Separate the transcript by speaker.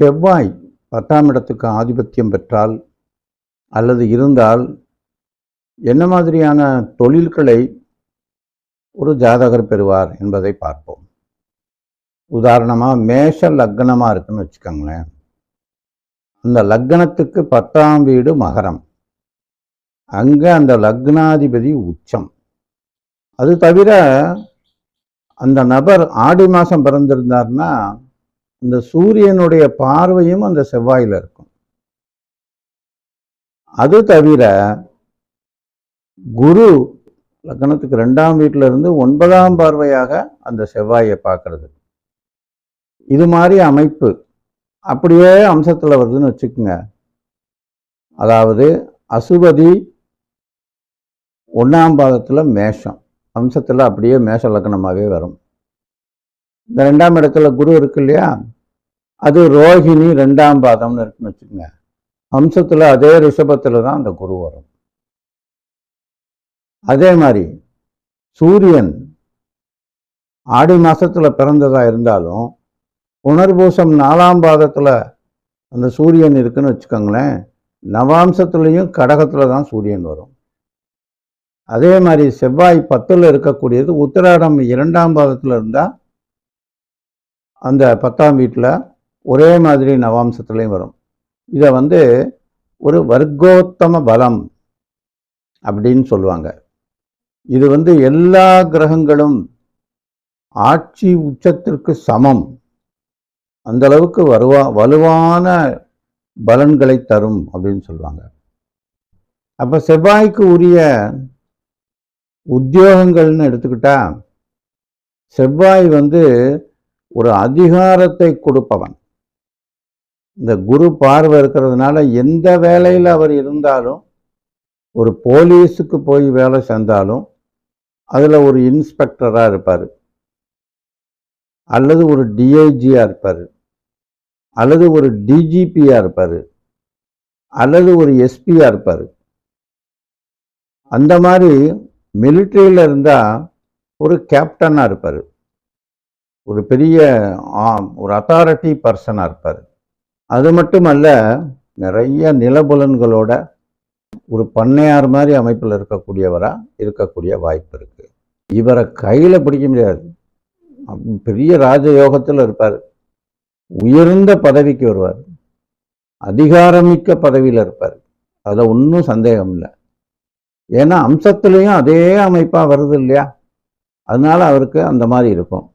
Speaker 1: செவ்வாய் 10ஆம் இடத்துக்கு ஆதிபத்தியம் பெற்றால் அல்லது இருந்தால் என்ன மாதிரியான தொழில்களை ஒரு ஜாதகர் பெறுவார் என்பதை பார்ப்போம். உதாரணமாக மேஷ லக்னமாக இருக்குன்னு வச்சுக்கோங்களேன். அந்த லக்னத்துக்கு 10ஆம் வீடு மகரம், அங்கே அந்த லக்னாதிபதி உச்சம். அது தவிர அந்த நபர் ஆடி மாதம் பிறந்திருந்தார்னா இந்த சூரியனுடைய பார்வையும் அந்த செவ்வாயில் இருக்கும். அது தவிர குரு லக்னத்துக்கு 2ஆம் வீட்டில் இருந்து 9ஆம் பார்வையாக அந்த செவ்வாயை பார்க்கறது. இது மாதிரி அமைப்பு அப்படியே அம்சத்தில் வருதுன்னு வச்சுக்கோங்க. அதாவது அசுபதி 1ஆம் பாதத்தில் மேஷம் அம்சத்தில் அப்படியே மேஷ லக்னமாகவே வரும். இந்த 2ஆம் இடத்துல குரு இருக்கு இல்லையா, அது ரோஹிணி 2ஆம் பாதம்னு இருக்குன்னு வச்சுக்கோங்க. அம்சத்தில் அதே ரிஷபத்தில் தான் அந்த குரு வரும். அதே மாதிரி சூரியன் ஆடி மாசத்துல பிறந்ததா இருந்தாலும் புனர்பூசம் 4ஆம் பாதத்தில் அந்த சூரியன் இருக்குன்னு வச்சுக்கோங்களேன், நவாம்சத்துலேயும் கடகத்துல தான் சூரியன் வரும். அதே மாதிரி செவ்வாய் 10ல் இருக்கக்கூடியது உத்திராடம் 2ஆம் பாதத்தில் இருந்தால் அந்த 10ஆம் வீட்டில் ஒரே மாதிரி நவாம்சத்துலேயும் வரும். இதை ஒரு வர்க்கோத்தம பலம் அப்படின்னு சொல்லுவாங்க. இது எல்லா கிரகங்களும் ஆட்சி உச்சத்திற்கு சமம், அந்த அளவுக்கு வலுவான பலன்களை தரும் அப்படின்னு சொல்லுவாங்க. அப்ப செவ்வாய்க்கு உரிய உத்தியோகங்கள்னு எடுத்துக்கிட்டா, செவ்வாய் ஒரு அதிகாரத்தை கொடுப்பவன். இந்த குரு பார்வை இருக்கிறதுனால எந்த வேலையில் அவர் இருந்தாலும், ஒரு போலீஸுக்கு போய் வேலை செஞ்சாலும் அதில் ஒரு இன்ஸ்பெக்டராக இருப்பார், அல்லது ஒரு டிஐஜியாக இருப்பார், அல்லது ஒரு டிஜிபியாக இருப்பார், அல்லது ஒரு எஸ்பியாக இருப்பார். அந்த மாதிரி மிலிட்ரியில் இருந்தால் ஒரு கேப்டனாக இருப்பார், ஒரு பெரிய ஒரு அத்தாரிட்டி பர்சனாக இருப்பார். அது மட்டுமல்ல, நிறைய நிலபுலன்களோட ஒரு பண்ணையார் மாதிரி அமைப்பில் இருக்கக்கூடிய வாய்ப்பு இருக்கு. இவரை கையில் பிடிக்க முடியாது, பெரிய ராஜயோகத்தில் இருப்பார், உயர்ந்த பதவிக்கு வருவார், அதிகாரமிக்க பதவியில் இருப்பார். அதில் ஒன்றும் சந்தேகம் இல்லை. ஏன்னா அம்சத்துலேயும் அதே அமைப்பாக வருது இல்லையா, அதனால அவருக்கு அந்த மாதிரி இருக்கும்.